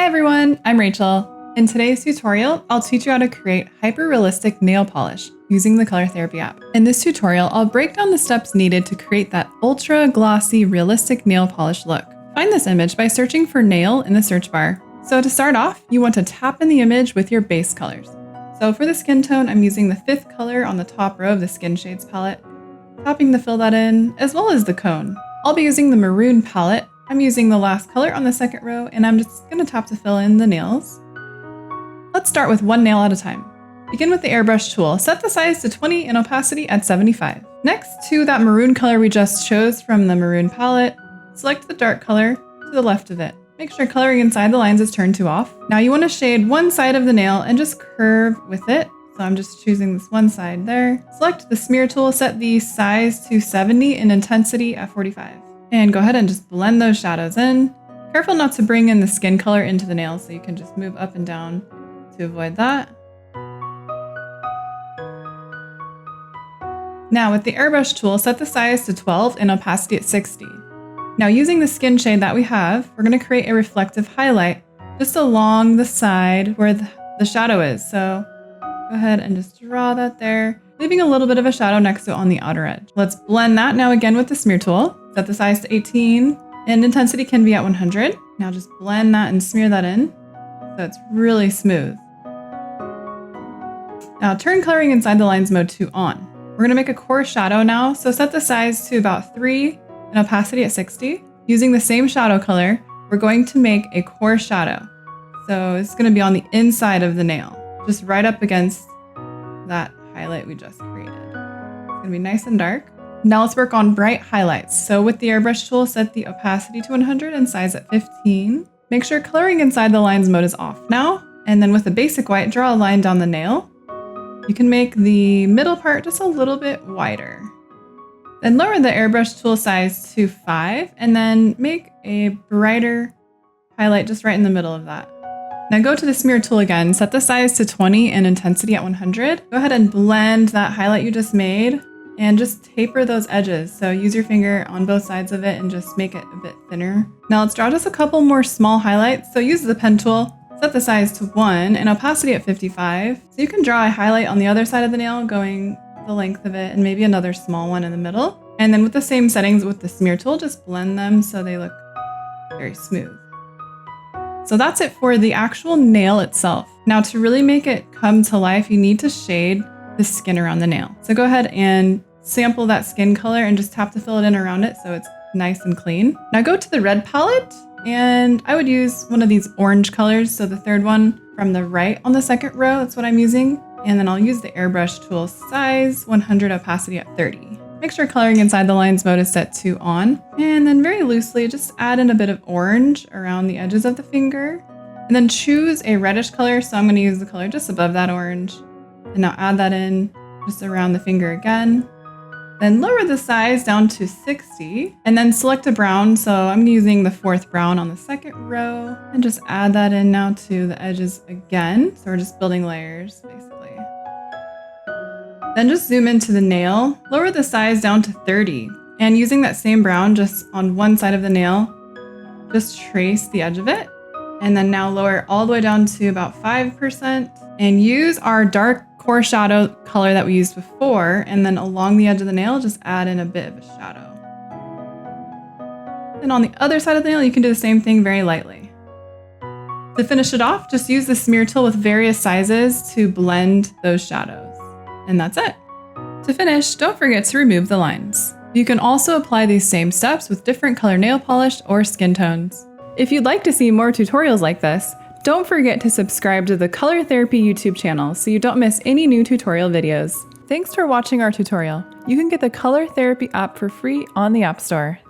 everyone, I'm Rachel. In today's tutorial, I'll teach you how to create hyper-realistic nail polish using the Color Therapy app. In this tutorial, I'll break down the steps needed to create that ultra glossy, realistic nail polish look. Find this image by searching for nail in the search bar. So to start off, you want to tap in the image with your base colors. So for the skin tone, I'm using the 5th color on the top row of the Skin Shades palette, tapping to fill that in, as well as the cone. I'll be using the Maroon palette. I'm using the last color on the 2nd row, and I'm just going to tap to fill in the nails. Let's start with one nail at a time. Begin with the AIRBRUSH tool. Set the size to 20 and opacity at 75. Next, to that maroon color we just chose from the Maroon palette, select the dark color to the left of it. Make sure coloring inside the lines is turned to off. Now you want to shade one side of the nail and just curve with it. So I'm just choosing this one side there. Select the smear tool, set the size to 70 and intensity at 45. And go ahead and just blend those shadows in. Careful not to bring in the skin color into the nails, so you can just move up and down to avoid that. Now with the AIRBRUSH tool, set the size to 12 and opacity at 60. Now using the skin shade that we have, we're going to create a reflective highlight just along the side where the shadow is. So go ahead and just draw that there, leaving a little bit of a shadow next to it on the outer edge. Let's blend that now again with the smear tool. Set the size to 18 and intensity can be at 100. Now just blend that and smear that in so it's really smooth. Now turn coloring inside the lines mode to on. We're going to make a core shadow now, so set the size to about 3 and opacity at 60. Using the same shadow color, we're going to make a core shadow. So it's going to be on the inside of the nail, just right up against that highlight we just created. It's going to be nice and dark. Now let's work on bright highlights. So with the AIRBRUSH tool, set the opacity to 100 and size at 15. Make sure coloring inside the lines mode is off now. And then with the basic white, draw a line down the nail. You can make the middle part just a little bit wider. Then lower the AIRBRUSH tool size to 5 and then make a brighter highlight just right in the middle of that. Now go to the smear tool again, set the size to 20 and intensity at 100. Go ahead and blend that highlight you just made and just taper those edges. So use your finger on both sides of it and just make it a bit thinner. Now let's draw just a couple more small highlights. So use the pen tool, set the size to 1 and opacity at 55. So you can draw a highlight on the other side of the nail going the length of it and maybe another small one in the middle. And then with the same settings with the smear tool, just blend them so they look very smooth. So that's it for the actual nail itself. Now to really make it come to life, you need to shade the skin around the nail. So go ahead and sample that skin color and just tap to fill it in around it so it's nice and clean. Now go to the red palette and I would use one of these orange colors. So the 3rd one from the right on the 2nd row, that's what I'm using. And then I'll use the AIRBRUSH tool, size 100, opacity at 30. Make sure coloring inside the lines mode is set to on. And then very loosely, just add in a bit of orange around the edges of the finger. And then choose a reddish color. So I'm going to use the color just above that orange. And now add that in just around the finger again. Then lower the size down to 60 and then select a brown. So I'm using the 4th brown on the 2nd row and just add that in now to the edges again. So we're just building layers basically. Then just zoom into the nail, lower the size down to 30 and using that same brown just on one side of the nail, just trace the edge of it. And then now lower all the way down to about 5% and use our dark core shadow color that we used before, and then along the edge of the nail, just add in a bit of a shadow. And on the other side of the nail, you can do the same thing very lightly. To finish it off, just use the smear tool with various sizes to blend those shadows. And that's it. To finish, don't forget to remove the lines. You can also apply these same steps with different color nail polish or skin tones. If you'd like to see more tutorials like this, don't forget to subscribe to the Color Therapy YouTube channel so you don't miss any new tutorial videos. Thanks for watching our tutorial. You can get the Color Therapy app for free on the App Store.